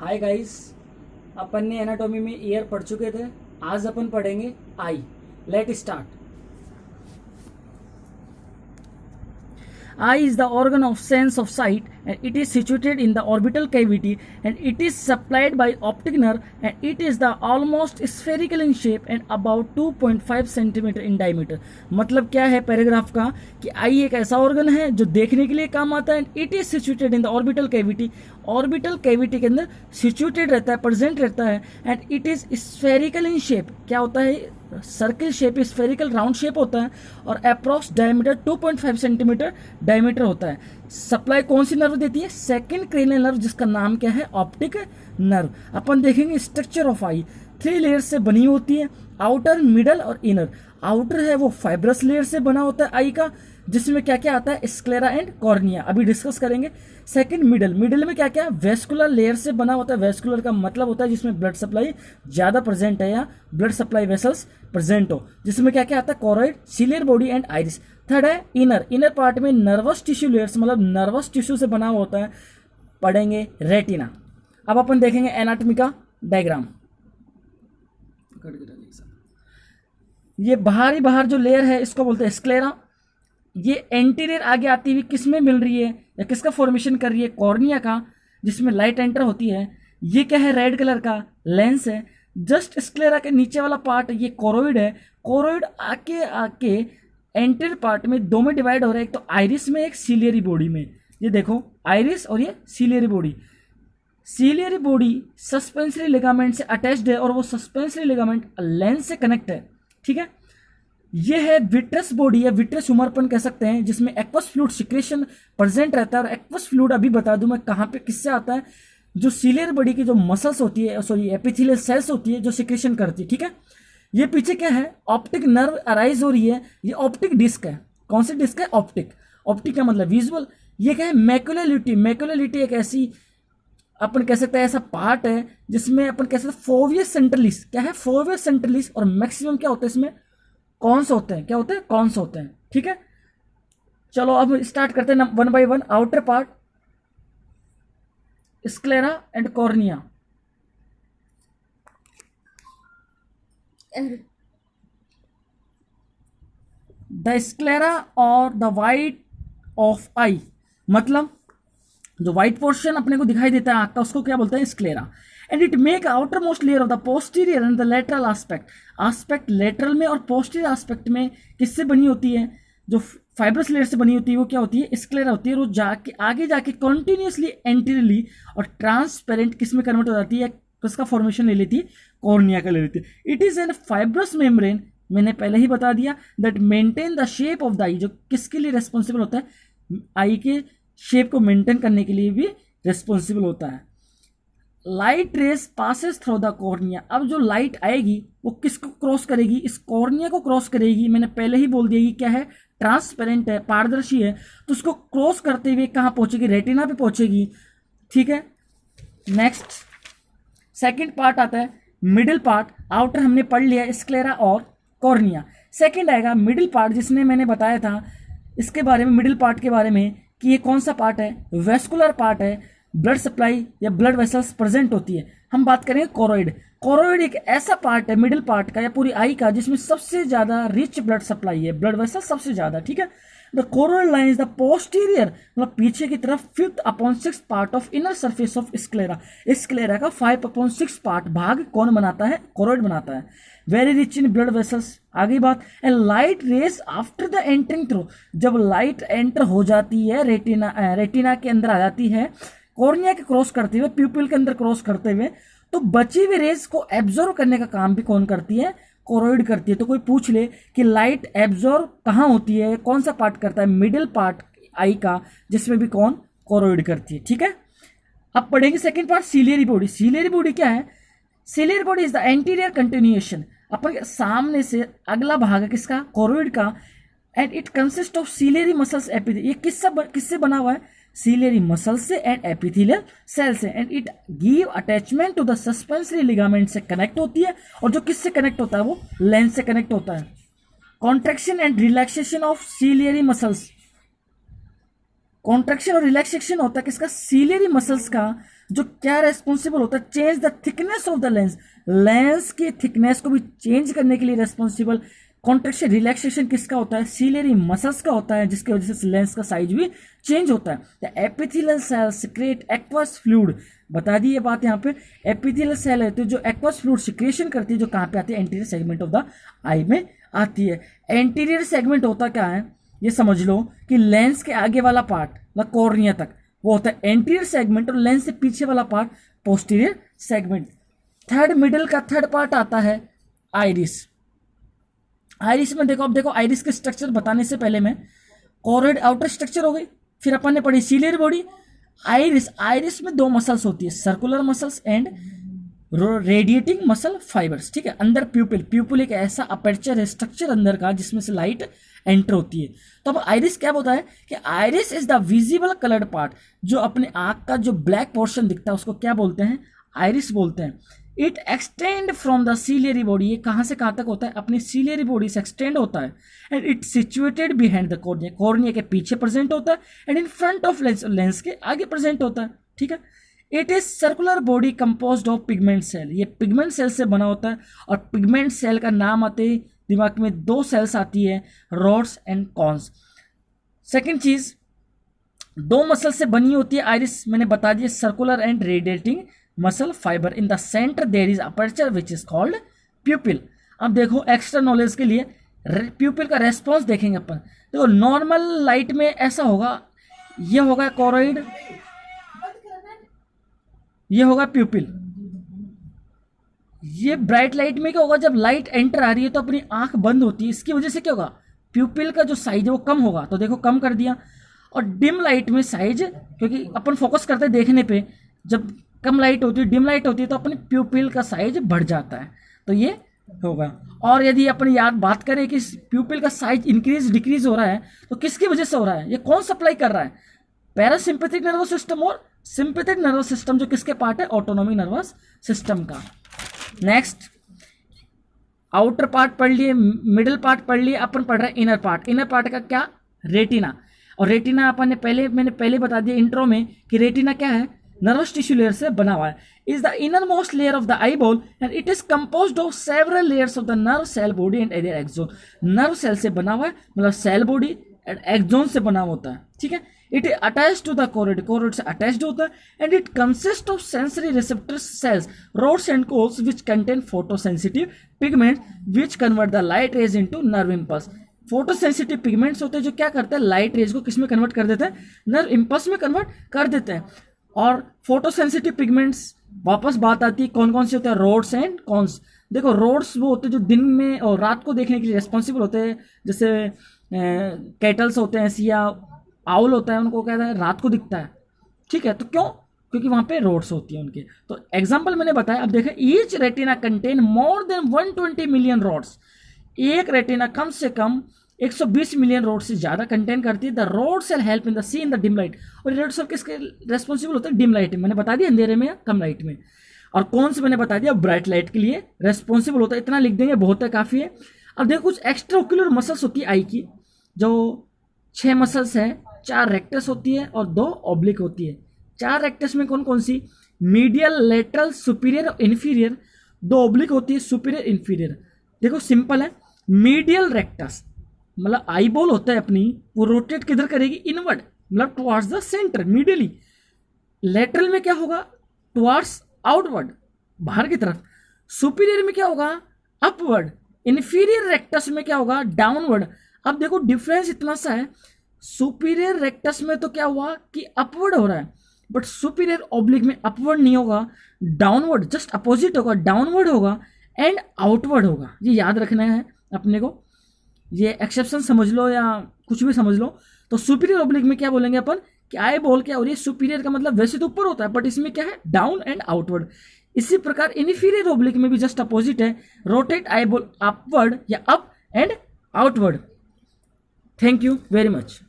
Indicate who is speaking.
Speaker 1: Hi guys. अपन ने anatomy में year पढ़ चुके थे। आज अपन पढ़ेंगे eye. Let start. Eye is the organ of sense of sight, and it is situated in the orbital cavity, and it is supplied by optic nerve, and it is the almost spherical in shape and about 2.5 cm in diameter। मतलब क्या है paragraph का कि आई एक ऐसा organ है जो देखने के लिए काम आता है। It is situated in the orbital cavity, orbital cavity के अंदर सिचुएटेड रहता है, प्रेजेंट रहता है। And it is spherical in shape, क्या होता है circle shape, spherical round shape होता है और अप्रॉक्स डायमीटर 2.5 सेंटीमीटर डायमीटर होता है। सप्लाई कौन सी नर्व देती है? सेकंड क्रेनियल नर्व, जिसका नाम क्या है? Optic nerve. अपन देखेंगे स्ट्रक्चर ऑफ आई 3 लेयर से बनी होती है, आउटर, मिडल और इनर। आउटर है वो फाइब्रस लेयर से बना होता है आई का, जिसमें क्या क्या आता है? स्क्लेरा एंड कॉर्निया, अभी डिस्कस करेंगे। सेकंड मिडल, मिडल में क्या क्या? वेस्कुलर लेयर से बना होता है। वेस्कुलर का मतलब होता है जिसमें ब्लड सप्लाई ज़्यादा प्रेजेंट है या ब्लड सप्लाई वेसल्स प्रेजेंट हो, जिसमें क्या क्या आता है? Choroid, ciliary body and iris. Third है इनर, इनर पार्ट में नर्वस टिश्यू लेयर्स, मतलब नर्वस टिश्यू से बना होता है। पढ़ेंगे रेटिना। अब अपन देखेंगे एनाटॉमी का डायग्राम। ये बाहर जो लेयर है इसको बोलते हैं स्क्लेरा। ये एंटीरियर आगे आती हुई किस में मिल रही है या किसका फॉर्मेशन कर रही है? कॉर्निया का, जिसमें लाइट एंटर होती है। ये क्या है? रेड कलर का लेंस है। जस्ट स्क्लेरा के नीचे वाला पार्ट ये कोरोइड है। कोरोइड आके आके एंटीरियर पार्ट में दो में डिवाइड हो रहा है, एक तो आइरिस में, एक सीलियरी बॉडी में। ये देखो आइरिस और ये ciliary body. Ciliary body suspensory ligament से अटैच्ड है और वो सस्पेंसरी लिगामेंट लेंस से कनेक्ट है। ठीक है। ये है विट्रस बॉडी, या विट्रस ह्यूमर अपन कह सकते हैं, जिसमें एक्वस फ्लूइड सिक्रेशन प्रेजेंट रहता है। और एक्वस फ्लूइड अभी बता दूं मैं कहाँ पे किससे आता है? जो सीलियर बॉडी की जो मसल्स होती है, सॉरी एपिथेलियल सेल्स होती है जो सिक्रेशन करती है। ठीक है। ये पीछे क्या है? ऑप्टिक नर्व अराइज हो रही है। ये ऑप्टिक डिस्क है। कौन सी डिस्क है? ऑप्टिक। ऑप्टिक का मतलब विजुअल। ये क्या है? मैकुलर ल्यूटी। मैकुलर ल्यूटी एक ऐसी अपन कह सकते हैं ऐसा पार्ट है जिसमें अपन कह सकते हैं फोवियस सेंट्रलिस। क्या है? फोवियस सेंट्रलिस। और मैक्सिमम क्या होता है इसमें? कौन से होते हैं? क्या होते हैं? कौन से होते हैं। ठीक है। चलो अब स्टार्ट करते हैं one by one. Outer part sclera and cornea. The sclera और द वाइट ऑफ आई, मतलब जो व्हाइट पोर्शन अपने को दिखाई देता है आंख का, उसको क्या बोलते हैं? Sclera. And it make outer most layer of the posterior and the lateral aspect. Aspect lateral में और पोस्टीरियर आस्पेक्ट में किससे बनी होती है? जो फाइब्रस लेयर से बनी होती है वो क्या होती है? स्क्लेरा होती है। वो जाके आगे जाके कंटिन्यूसली एंटीरियरली और ट्रांसपेरेंट किस में कन्वर्ट हो जाती है? किसका फॉर्मेशन ले लेती है? कॉर्निया का ले लेती है। It is an fibrous membrane, मैंने पहले ही बता दिया, that maintain the shape of the eye. जो किसके लिए रेस्पॉन्सिबल होता है? आई के शेप को मेंटेन करने के लिए भी रेस्पॉन्सिबल होता है। Light rays passes through the cornea. अब जो लाइट आएगी वो किसको क्रॉस करेगी? इस कॉर्निया को क्रॉस करेगी। मैंने पहले ही बोल दिया कि क्या है? ट्रांसपेरेंट है, पारदर्शी है, तो उसको क्रॉस करते हुए कहाँ पहुंचेगी? रेटिना पे पहुंचेगी। ठीक है। नेक्स्ट सेकंड पार्ट आता है मिडिल पार्ट। आउटर हमने पढ़ लिया स्क्लेरा और कॉर्निया। सेकंड आएगा मिडिल पार्ट, जिसने मैंने बताया था इसके बारे में, मिडिल पार्ट के बारे में, कि ये कौन सा पार्ट है? वेस्कुलर पार्ट है। ब्लड सप्लाई या ब्लड वेसल्स प्रेजेंट होती है। हम बात करेंगे कोरोइड। कोरोइड एक ऐसा पार्ट है मिडिल पार्ट का या पूरी आई का जिसमें सबसे ज्यादा रिच ब्लड सप्लाई है, ब्लड वेसल सबसे ज्यादा। ठीक है। The choroid line is the posterior, मतलब पीछे की तरफ 5/6 part of inner surface of sclera. Sclera का 5/6 पार्ट भाग कौन बनाता है? कोरोइड बनाता है। Very rich in blood vessels. आगे बात, and light rays after the entering through. जब लाइट एंटर हो जाती है रेटिना के अंदर आ जाती है, कॉर्निया के क्रॉस करते हुए, प्यूपिल के अंदर क्रॉस करते हुए, तो बची हुई रेस को एब्जॉर्व करने का काम भी कौन करती है? कोरोइड करती है। तो कोई पूछ ले कि लाइट एब्जॉर्व कहाँ होती है, कौन सा पार्ट करता है? मिडिल पार्ट आई का, जिसमें भी कौन? कोरोइड करती है। ठीक है। अब पढ़ेंगे second part ciliary body. Ciliary body क्या है? Ciliary body is the anterior continuation, अपन सामने से अगला भाग है किसका? कोरोइड का। And it consist of ciliary muscles epithelial. ये किससे बना हुआ है? सीलियरी मसल से एंड एपिथेलियल सेल से। And it give attachment to the suspensory ligament से कनेक्ट होती है। और जो किससे कनेक्ट होता है? वो लेंस से कनेक्ट होता है। Contraction and relaxation of ciliary muscles. Contraction और रिलैक्सेशन होता है किसका? सीलियरी मसल्स का, जो क्या रेस्पॉन्सिबल होता है, change the thickness of the lens, lens की थिकनेस को भी चेंज करने के लिए रेस्पॉन्सिबल। कॉन्ट्रैक्शन रिलैक्सेशन किसका होता है, सीलियरी मसल्स का होता है, जिसकी वजह से लेंस का साइज भी चेंज होता है। The epithelial cell secrete aqueous fluid, बता दी ये बात यहाँ पे। एपिथेलियल सेल है तो जो एक्वस फ्लूइड सिक्रेशन करती है, जो कहाँ पे आती है, एंटीरियर सेगमेंट ऑफ द आई में आती है। एंटीरियर सेगमेंट होता क्या है, ये समझ लो कि लेंस के आगे वाला पार्ट मतलब कॉर्निया तक वो होता है एंटीरियर सेगमेंट, और लेंस से पीछे वाला part posterior segment. Third middle का थर्ड पार्ट आता है आइरिस। आइरिस में देखो, अब देखो आइरिस के स्ट्रक्चर बताने से पहले मैं, कोरोइड आउटर स्ट्रक्चर हो गई, फिर अपन ने पढ़ी सीलियर बॉडी। आइरिस, आइरिस में दो मसल्स होती है, circular muscles and radiating muscle fibres, ठीक है। अंदर प्यूपिल, प्यूपिल एक ऐसा अपर्चर है स्ट्रक्चर अंदर का जिसमें से लाइट एंटर होती है। तो अब आइरिस क्या होता है कि iris is the visible coloured part, जो अपने आंख का जो ब्लैक पोर्शन दिखता है उसको क्या बोलते हैं, आइरिस बोलते हैं। It extend from the ciliary body, ये कहाँ से कहाँ तक होता है, अपनी सीलियरी बॉडी से एक्सटेंड होता है। And it situated behind the cornea, cornea के पीछे प्रेजेंट होता है, and in front of lens, lens के आगे प्रेजेंट होता है, ठीक है। It is circular body composed of pigment cell, ये पिगमेंट सेल से बना होता है। और पिगमेंट सेल का नाम आते ही दिमाग में दो सेल्स आती है, रॉड्स एंड कॉन्स। सेकेंड चीज, दो मसल से बनी होती है आइरिस, मैंने बता दिया, circular and radiating muscle fibre. In the centre there is aperture which is called pupil. अब देखो एक्स्ट्रा नॉलेज के लिए प्यूपिल का रेस्पॉन्स देखेंगे अपन। देखो नॉर्मल लाइट में ऐसा होगा, ये होगा कोरोइड, ये होगा प्यूपिल। ये ब्राइट लाइट में क्या होगा, जब लाइट एंटर आ रही है तो अपनी आंख बंद होती है, इसकी वजह से क्या होगा, प्यूपिल का जो साइज है वो कम होगा, तो देखो कम कर दिया। और डिम लाइट में साइज, क्योंकि अपन फोकस करते हैं देखने पे, जब कम लाइट होती है, डिम लाइट होती है, तो अपने प्यूपिल का साइज बढ़ जाता है, तो ये होगा। और यदि अपन याद बात करें कि प्यूपिल का साइज इंक्रीज डिक्रीज हो रहा है तो किसकी वजह से हो रहा है, ये कौन सप्लाई कर रहा है, पैरासिम्पैथिक नर्वस सिस्टम और सिंपैथिक नर्वस सिस्टम, जो किसके पार्ट है, ऑटोनॉमिक नर्वस सिस्टम का। नेक्स्ट, आउटर पार्ट पढ़ लिए, मिडिल पार्ट पढ़ लिए, अपन पढ़ रहे हैं इनर पार्ट। इनर पार्ट का क्या, रेटिना। और रेटिना अपन ने मैंने पहले बता दिया इंट्रो में कि रेटिना क्या है, नर्वस टिश्यू लेयर से बना हुआ है। Is the inner most layer of the eye ball and it is composed of several layers of the nerve cell body and their axon. Nerve cell से बना हुआ है, मतलब सेल बॉडी एंड एक्सोन से बना होता है, ठीक है। It is attach to the choroid, choroid से अटैच्ड होता है। And it consist of sensory receptor cells, rods and cones which contain photosensitive pigment which convert the light rays into nerve impulse. Photosensitive pigments होते हैं जो क्या करते हैं, light rays को किस में कन्वर्ट कर देते हैं, नर्व इंपल्स में कन्वर्ट कर देते हैं। और फोटोसेंसिटिव पिगमेंट्स, वापस बात आती है कौन कौन से होते हैं, रोड्स एंड कॉन्स। देखो रोड्स वो होते हैं जो दिन में और रात को देखने के लिए रेस्पॉन्सिबल होते हैं, जैसे कैटल्स होते हैं या आउल होता है, उनको कहता है रात को दिखता है, ठीक है। तो क्यों, क्योंकि वहाँ पे रोड्स होती है उनके। तो एग्जांपल मैंने बताया। अब देखें, each retina contain more than 120 million rods, एक रेटिना कम से कम 120 मिलियन रोड से ज़्यादा कंटेन करती है। The rod cell help in the see in the dim light, और रोड सेल किसके रेस्पॉन्सिबल होते हैं, डिम लाइट में, मैंने बता दिया, अंधेरे में या कम लाइट में। और कौन से मैंने बता दिया, ब्राइट लाइट के लिए रेस्पॉन्सिबल होता है। इतना लिख देंगे, बहुत है, काफ़ी है। अब देखो कुछ एक्स्ट्रा ओक्यूलर मसल्स होती है आई की, जो 6 मसल्स है, 4 रेक्टस होती है और 2 ऑब्लिक होती है। 4 रेक्टस में कौन कौन सी, मीडियल, लेटरल, सुपीरियर और इन्फीरियर। 2 ऑब्लिक होती है, सुपीरियर इन्फीरियर। देखो सिंपल है, मीडियल रेक्टस मतलब आई बॉल होता है अपनी, वो रोटेट किधर करेगी, इनवर्ड, मतलब towards the centre, medially. Lateral में क्या होगा, टुवार्ड्स आउटवर्ड, बाहर की तरफ। सुपीरियर में क्या होगा, अपवर्ड। इन्फीरियर रेक्टस में क्या होगा, डाउनवर्ड। अब देखो डिफरेंस इतना सा है, सुपीरियर रेक्टस में तो क्या हुआ कि अपवर्ड हो रहा है, बट सुपीरियर ऑब्लिक में अपवर्ड नहीं होगा, डाउनवर्ड, जस्ट अपोजिट होगा, डाउनवर्ड होगा एंड आउटवर्ड होगा। ये याद रखना है अपने को, ये एक्सेप्शन समझ लो या कुछ भी समझ लो। तो सुपीरियर ऑब्लिक में क्या बोलेंगे अपन कि आई बॉल क्या हो रही है, सुपीरियर का मतलब वैसे तो ऊपर होता है, बट इसमें क्या है, डाउन एंड आउटवर्ड। इसी प्रकार इन्फीरियर ऑब्लिक में भी जस्ट अपोजिट है, रोटेट आई बॉल अपवर्ड या up and outward. Thank you very much.